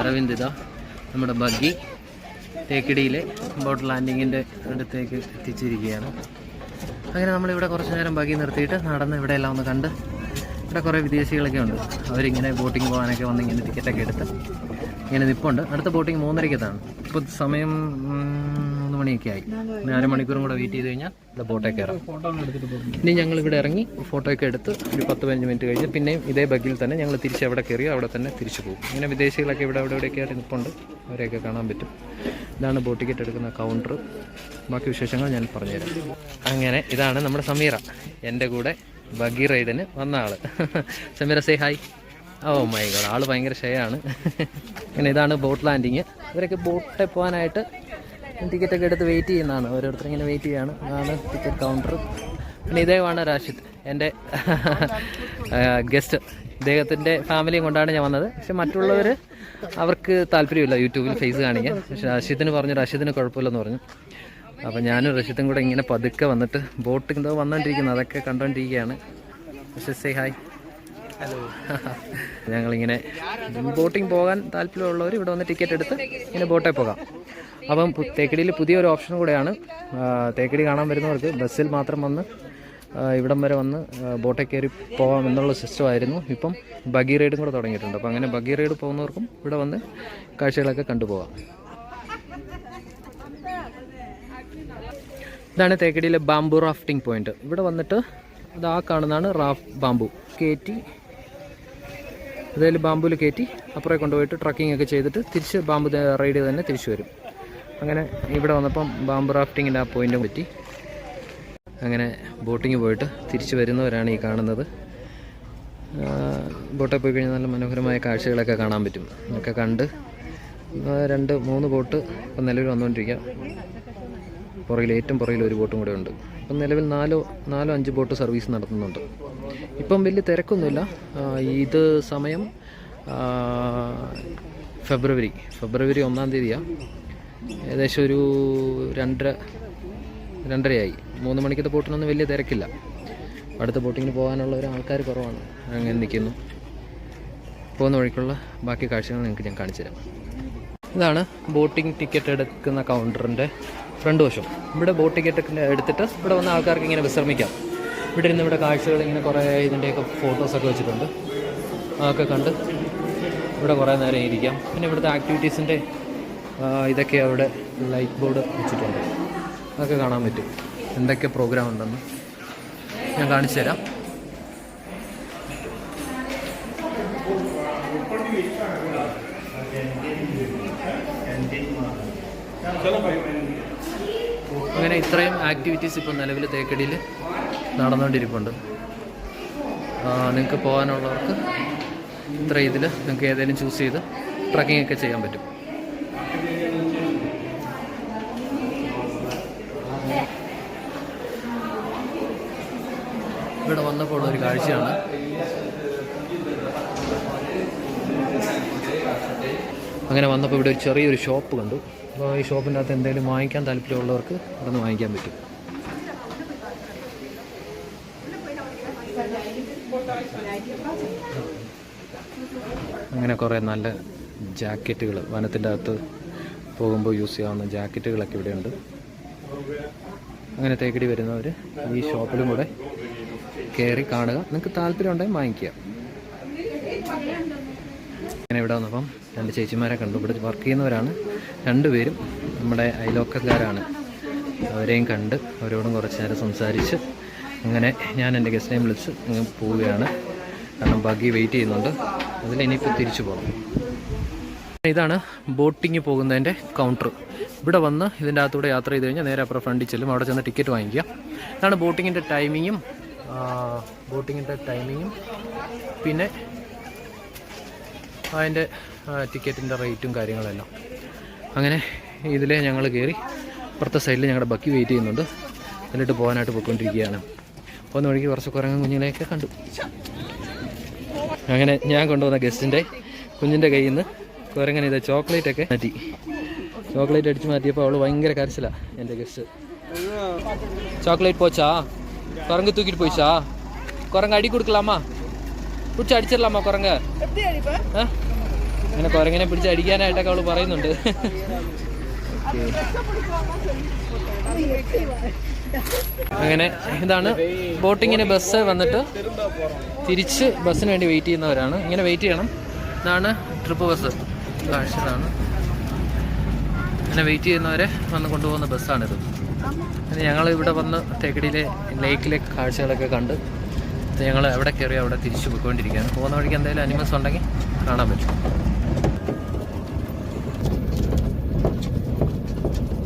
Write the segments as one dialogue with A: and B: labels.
A: അരവിന്ദ് ഇതാ നമ്മുടെ buggy തേക്കടിയിലെ boat ലാൻഡിങ്ങിൻ്റെ അടുത്തേക്ക് എത്തിച്ചിരിക്കുകയാണ്. അങ്ങനെ നമ്മളിവിടെ കുറച്ച് നേരം ബഗ്ഗി നിർത്തിയിട്ട് നടന്ന് ഇവിടെ എല്ലാം ഒന്ന് കണ്ട്, ഇവിടെ കുറേ വിദേശികളൊക്കെ ഉണ്ട്. അവരിങ്ങനെ ബോട്ടിങ് പോകാനൊക്കെ വന്ന് ഇങ്ങനെ ടിക്കറ്റൊക്കെ എടുത്ത് ഇങ്ങനെ നിൽപ്പുണ്ട്. അടുത്ത ബോട്ടിങ് 3:30-ക്കാണ്. ഇപ്പോൾ സമയം 3 മണിയൊക്കെ ആയി. പിന്നെ അരമണിക്കൂറും കൂടെ വെയിറ്റ് ചെയ്ത് കഴിഞ്ഞാൽ ഇവിടെ ബോട്ടൊക്കെ കയറാം. ഇനി ഞങ്ങളിവിടെ ഇറങ്ങി ഫോട്ടോയൊക്കെ എടുത്ത് ഒരു 10-15 മിനിറ്റ് കഴിഞ്ഞ് പിന്നെയും ഇതേ ബഗ്ഗിൽ തന്നെ ഞങ്ങൾ തിരിച്ച് എവിടെ കയറിയോ അവിടെ തന്നെ തിരിച്ചു പോകും. ഇങ്ങനെ വിദേശികളൊക്കെ ഇവിടെയൊക്കെ ആയിട്ട് നിൽപ്പുണ്ട്. അവരെയൊക്കെ കാണാൻ പറ്റും. ഇതാണ് ബോട്ട് ടിക്കറ്റ് എടുക്കുന്ന കൗണ്ടർ. ബാക്കി വിശേഷങ്ങൾ ഞാൻ പറഞ്ഞുതരാം. അങ്ങനെ ഇതാണ് നമ്മുടെ സമീറ, എൻ്റെ കൂടെ ബഗ്ഗി റൈഡിന് വന്ന ആൾ. Sameera say hi. Oh my god, ആൾ ഭയങ്കര ഷെയാണ്. അങ്ങനെ ഇതാണ് ബോട്ട് ലാൻഡിങ്. ഇവരൊക്കെ ബോട്ടിൽ പോകാനായിട്ട് ടിക്കറ്റൊക്കെ എടുത്ത് വെയിറ്റ് ചെയ്യുന്നതാണ്. ഓരോരുത്തർ ഇങ്ങനെ വെയിറ്റ് ചെയ്യാണ്. അതാണ് ടിക്കറ്റ് കൗണ്ടർ. പിന്നെ ഇദ്ദേഹമാണ് രാഷിദ്, എൻ്റെ ഗസ്റ്റ്. ഇദ്ദേഹത്തിൻ്റെ ഫാമിലിയും കൊണ്ടാണ് ഞാൻ വന്നത്. പക്ഷെ മറ്റുള്ളവർ അവർക്ക് താല്പര്യമില്ല യൂട്യൂബിൽ ഫേസ് കാണിക്കാൻ. പക്ഷെ റഷീദിന് പറഞ്ഞു, റഷീദിന് കുഴപ്പമില്ലെന്ന് പറഞ്ഞു. അപ്പോൾ ഞാനും റഷീദും കൂടെ ഇങ്ങനെ പതുക്കെ വന്നിട്ട് ബോട്ട് എന്തോ വന്നുകൊണ്ടിരിക്കുന്നത് അതൊക്കെ കണ്ടുകൊണ്ടിരിക്കുകയാണ്. പക്ഷേ സേ ഹായ്. ഹലോ. ഞങ്ങളിങ്ങനെ ബോട്ടിങ് പോകാൻ താല്പര്യമുള്ളവർ ഇവിടെ വന്ന് ടിക്കറ്റ് എടുത്ത് ഇങ്ങനെ ബോട്ടിൽ പോകാം. അപ്പം തേക്കടിയിൽ പുതിയൊരു ഓപ്ഷൻ കൂടെയാണ്. തേക്കടി കാണാൻ വരുന്നവർക്ക് ബസ്സിൽ മാത്രം വന്ന് ഇവിടം വരെ വന്ന് ബോട്ടിൽ കയറി പോകാം എന്നുള്ള സിസ്റ്റമായിരുന്നു. ഇപ്പം ബഗ്ഗി റൈഡും കൂടെ തുടങ്ങിയിട്ടുണ്ട്. അപ്പോൾ അങ്ങനെ ബഗ്ഗി റൈഡ് പോകുന്നവർക്കും ഇവിടെ വന്ന് കാഴ്ചകളൊക്കെ കണ്ടുപോകാം. ഇതാണ് തേക്കടിയിലെ ബാംബു റാഫ്റ്റിംഗ് പോയിന്റ്. ഇവിടെ വന്നിട്ട് അത് ആ കാണുന്നതാണ് ബാംബു കയറ്റി, അതായത് ബാംബുവിൽ കയറ്റി അപ്പുറേ കൊണ്ടുപോയിട്ട് ട്രക്കിംഗ് ഒക്കെ ചെയ്തിട്ട് തിരിച്ച് ബാംബു റൈഡ് തന്നെ തിരിച്ചു വരും. അങ്ങനെ ഇവിടെ വന്നപ്പം ബാംബു റാഫ്റ്റിങ്ങിൻ്റെ ആ പോയിന്റും പറ്റി. അങ്ങനെ ബോട്ടിങ് പോയിട്ട് തിരിച്ചു വരുന്നവരാണ് ഈ കാണുന്നത്. ബോട്ടിൽ പോയി കഴിഞ്ഞാൽ നല്ല മനോഹരമായ കാഴ്ചകളൊക്കെ കാണാൻ പറ്റും. ഒക്കെ കണ്ട് 2-3 ബോട്ട് ഇപ്പം നിലവിൽ വന്നുകൊണ്ടിരിക്കുക. ഏറ്റവും പുറകിൽ ഒരു ബോട്ടും കൂടെ ഉണ്ട്. ഇപ്പം നിലവിൽ 4-5 ബോട്ട് സർവീസ് നടത്തുന്നുണ്ട്. ഇപ്പം വലിയ തിരക്കൊന്നുമില്ല. ഇത് സമയം ഫെബ്രുവരി 1-ാം തീയതിയാണ്. ഏകദേശം ഒരു 2:30-2:30 3 മണിക്കത്തെ ബോട്ടിനൊന്നും വലിയ തിരക്കില്ല. അടുത്ത ബോട്ടിങ്ങിന് പോകാനുള്ള ഒരു ആൾക്കാർ കുറവാണ്. അങ്ങനെ നിൽക്കുന്നു. പോകുന്ന വഴിക്കുള്ള ബാക്കി കാഴ്ചകൾ നിങ്ങൾക്ക് ഞാൻ കാണിച്ചു തരാം. ഇതാണ് ബോട്ടിംഗ് ടിക്കറ്റ് എടുക്കുന്ന കൗണ്ടറിൻ്റെ ഫ്രണ്ട് വശം. ഇവിടെ ബോട്ട് ടിക്കറ്റ് എടുത്തിട്ട് ഇവിടെ വന്ന ആൾക്കാർക്ക് ഇങ്ങനെ വിശ്രമിക്കാം. ഇവിടെ ഇരുന്ന് ഇവിടെ കാഴ്ചകൾ ഇങ്ങനെ കുറേ ഇതിൻ്റെയൊക്കെ ഫോട്ടോസൊക്കെ വെച്ചിട്ടുണ്ട്. അതൊക്കെ കണ്ട് ഇവിടെ കുറേ നേരം ഇരിക്കാം. പിന്നെ ഇവിടുത്തെ ആക്ടിവിറ്റീസിൻ്റെ ഇതൊക്കെ അവിടെ ലൈറ്റ് ബോർഡ് വെച്ചിട്ടുണ്ട്. അതൊക്കെ കാണാൻ പറ്റും. എന്തൊക്കെ പ്രോഗ്രാം ഉണ്ടെന്ന് ഞാൻ കാണിച്ചു തരാം. അങ്ങനെ ഇത്രയും ആക്ടിവിറ്റീസ് ഇപ്പോൾ നിലവിൽ തേക്കടിയിൽ നടന്നുകൊണ്ടിരിപ്പുണ്ട്. നിങ്ങൾക്ക് പോകാനുള്ളവർക്ക് ഇത്ര ഇതിൽ നിങ്ങൾക്ക് ഏതെങ്കിലും ചൂസ് ചെയ്ത് ട്രക്കിംഗ് ഒക്കെ ചെയ്യാൻ പറ്റും. ഇവിടെ വന്നപ്പോൾ ഒരു കാഴ്ചയാണ്. അങ്ങനെ വന്നപ്പോൾ ഇവിടെ ഒരു ചെറിയൊരു ഷോപ്പ് കണ്ടു. അപ്പോൾ ഈ ഷോപ്പിൻ്റെ അകത്ത് എന്തെങ്കിലും വാങ്ങിക്കാൻ താല്പര്യമുള്ളവർക്ക് ഇവിടെ നിന്ന് വാങ്ങിക്കാൻ പറ്റും. അങ്ങനെ കുറേ നല്ല ജാക്കറ്റുകൾ, വനത്തിൻ്റെ അകത്ത് പോകുമ്പോൾ യൂസ് ചെയ്യാവുന്ന ജാക്കറ്റുകളൊക്കെ ഇവിടെയുണ്ട്. അങ്ങനെ തേക്കടി വരുന്നവർ ഈ ഷോപ്പിലും കൂടെ കയറി കാണുക. നിങ്ങൾക്ക് താല്പര്യം ഉണ്ടെങ്കിൽ വാങ്ങിക്കുക. അങ്ങനെ ഇവിടെ വന്നപ്പം 2 ചേച്ചിമാരെ കണ്ടു. ഇവിടെ വർക്ക് ചെയ്യുന്നവരാണ്. 2 പേരും നമ്മുടെ അയൽവക്കക്കാരാണ്. അവരെയും കണ്ട് അവരോടും കുറച്ച് നേരം സംസാരിച്ച് അങ്ങനെ ഞാൻ എൻ്റെ ഗസ്റ്റിനെയും വിളിച്ച് അങ്ങ് പോവുകയാണ്. കാരണം ബഗ്ഗി വെയിറ്റ് ചെയ്യുന്നുണ്ട്. അതിൽ ഇനിയിപ്പോൾ തിരിച്ചു പോകണം. ഇതാണ് ബോട്ടിങ് പോകുന്നതിൻ്റെ കൗണ്ടർ. ഇവിടെ വന്ന് ഇതിൻ്റെ അകത്തൂടെ യാത്ര ചെയ്ത് കഴിഞ്ഞാൽ നേരെ അപ്പുറം ഫ്രണ്ടിൽ ചെല്ലും. അവിടെ ചെന്ന് ടിക്കറ്റ് വാങ്ങിക്കുക. ഇതാണ് ബോട്ടിങ്ങിൻ്റെ ടൈമിങ്ങും പിന്നെ അതിൻ്റെ ടിക്കറ്റിൻ്റെ റേറ്റും കാര്യങ്ങളെല്ലാം. അങ്ങനെ ഇതിൽ ഞങ്ങൾ കയറി അപ്പുറത്തെ സൈഡിൽ ഞങ്ങളുടെ ബഗ്ഗി വെയിറ്റ് ചെയ്യുന്നുണ്ട്. എന്നിട്ട് പോകാനായിട്ട് പോയിക്കൊണ്ടിരിക്കുകയാണ്. പോകുന്ന വഴിക്ക് കുറച്ച് കുരങ്ങൻ കുഞ്ഞിനെയൊക്കെ കണ്ടു. അങ്ങനെ ഞാൻ കൊണ്ടുവന്ന ഗസ്റ്റിൻ്റെ കുഞ്ഞിൻ്റെ കയ്യിൽ നിന്ന് കുരങ്ങനെ ഇത് ചോക്ലേറ്റൊക്കെ മാറ്റി. ചോക്ലേറ്റ് അടിച്ച് മാറ്റിയപ്പോൾ അവൾ ഭയങ്കര കരച്ചിലാണ്. എൻ്റെ ഗസ്റ്റ് ചോക്ലേറ്റ് പോച്ചാ, குரங்கு தூக்கிட்டு போயிச்சா? குரங்கு அடி கொடுக்கலாமா? பிடிச்சி அடிச்சிடலாமா குரங்க? അങ്ങനെ കുരങ്ങനെ പിടിച്ച് അടിക്കാനായിട്ടൊക്കെ അവള് പറയുന്നുണ്ട്. അങ്ങനെ ഇതാണ് ബോട്ടിങ്ങിന് ബസ് വന്നിട്ട് തിരിച്ച് ബസ്സിന് വേണ്ടി വെയിറ്റ് ചെയ്യുന്നവരാണ്. ഇങ്ങനെ വെയിറ്റ് ചെയ്യണം. ഇതാണ് ട്രിപ്പ് ബസ്. കാഴ്ചതാണ്. ഇങ്ങനെ വെയിറ്റ് ചെയ്യുന്നവരെ വന്ന് കൊണ്ടുപോകുന്ന ബസ്സാണിത്. ഞങ്ങൾ ഇവിടെ വന്ന് തേക്കടിയിലെ ലേക്കിലെ കാഴ്ചകളൊക്കെ കണ്ട് ഞങ്ങൾ എവിടെ കയറി അവിടെ തിരിച്ചു പോയിക്കൊണ്ടിരിക്കുകയാണ്. പോകുന്ന വഴിക്ക് എന്തെങ്കിലും അനിമൽസ് ഉണ്ടെങ്കിൽ കാണാൻ പറ്റും.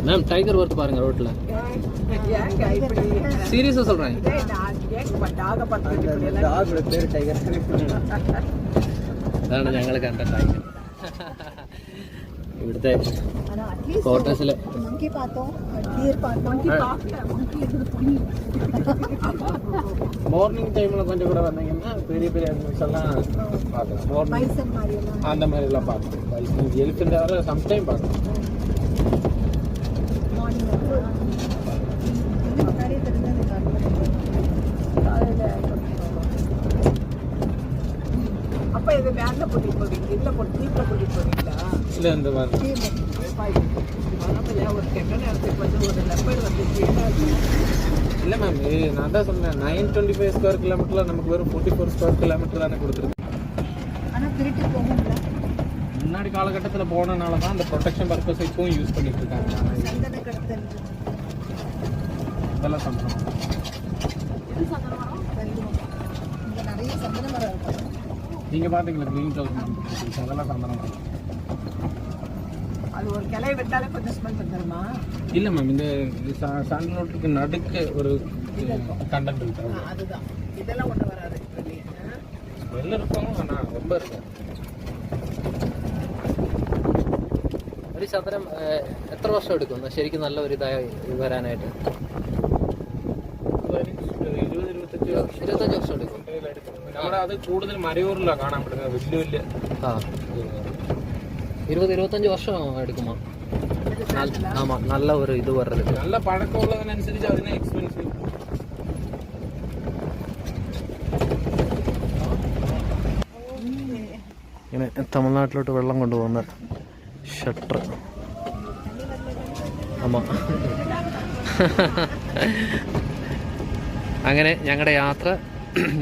A: மேம் டைகர் வருது பாருங்க ரோட்ல. சீரியஸா சொல்றேன். അതാണ് ഞങ്ങൾ കണ്ട ടൈഗർ. ഇവിടുത്തെ ഫോട്ടോസിലെ மார்னிங் டைம்ல கொஞ்சம் கூட வந்தீங்கன்னா பெரிய பெரிய அனிமல்ஸ் எல்லாம் பார்க்கலாம். அந்த மாதிரி எல்லாம் பார்க்கலாம். எலிஃபென்ட் வர சம்டைம் பார்க்கலாம். அப்ப இது வேன்ல போட்டு போவீங்க, இல்ல போட்டு ஜீப்ல போட்டு போவீங்களா? இல்ல இந்த மாதிரி ஒரு கெட்ட நேரத்துக்கு வந்து ஒரு லெப்பர்ட் வந்துச்சு. இல்ல மேம், நான் தான் சொன்னேன் 925 ஸ்கொயர் கிலோமீட்டர்ல நமக்கு வெறும் 44 ஸ்கொயர் கிலோமீட்டர் தானே கொடுத்துருக்கு. ஆனா திருட்டு போகல. முன்னாடி காலகட்டத்தில் போனனால தான் அந்த ப்ரொடெக்ஷன் பர்பஸ் இப்பவும் யூஸ் பண்ணிட்டு இருக்காங்க. இதெல்லாம் சந்தனம். நிறைய சந்தன மரம் இருக்கு. நீங்க பாத்தீங்களா கிரீன் கலர் அதெல்லாம் சந்தனம். அது ஒரு கிளை வெட்டாலே கொஞ்சம் ஸ்மெல் வந்துருமா? இல்ல மேம், இந்த சாண்டல்வுட்டுக்கு நடுக்கு ஒரு கண்டென்ட் இருக்கு. அதுதான். இதெல்லாம் ஒண்ணு வராது. ஸ்மெல் இருக்கும், ஆனா ரொம்ப இருக்கும். ഒരു ചതുരം എത്ര വർഷം എടുക്കും ശരിക്കും നല്ല ഒരു ഇതായി വരാനായിട്ട്? 20-25 വർഷം എടുക്കും. നമ്മുടെ അത് കൂടുതൽ മരയൂരിലാണ് കാണാൻ പറ്റുന്നത്. വലിയ വലിയ 20-25 വർഷം എടുക്കുമോ? ആമാ, നല്ല ഒരു ഇത് പറഞ്ഞത്. നല്ല പഴക്കമുള്ളതിനനുസരിച്ച് അതിന് എക്സ്പെൻസീവ്. ഇങ്ങനെ തമിഴ്നാട്ടിലോട്ട് വെള്ളം കൊണ്ടുപോകുന്ന ഷട്ടർ. ആമാ. അങ്ങനെ ഞങ്ങളുടെ യാത്ര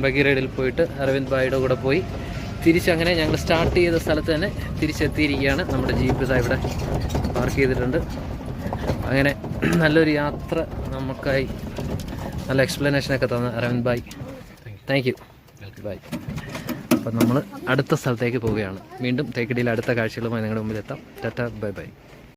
A: ബഗി റൈഡിൽ പോയിട്ട് അരവിന്ദ് ഭായിയുടെ കൂടെ പോയി തിരിച്ചങ്ങനെ ഞങ്ങൾ സ്റ്റാർട്ട് ചെയ്ത സ്ഥലത്ത് തന്നെ തിരിച്ചെത്തിയിരിക്കുകയാണ്. നമ്മുടെ ജീപ്പ് ഇതാ ഇവിടെ പാർക്ക് ചെയ്തിട്ടുണ്ട്. അങ്ങനെ നല്ലൊരു യാത്ര നമുക്കായി നല്ല എക്സ്പ്ലനേഷനൊക്കെ തന്ന അരവിന്ദ് ഭായ്, താങ്ക് യു. ബൈ. അപ്പം നമ്മൾ അടുത്ത സ്ഥലത്തേക്ക് പോവുകയാണ്. വീണ്ടും തേക്കടിയിൽ അടുത്ത കാഴ്ചകളുമായി നിങ്ങളുടെ മുമ്പിൽ എത്താം. Tata, bye bye.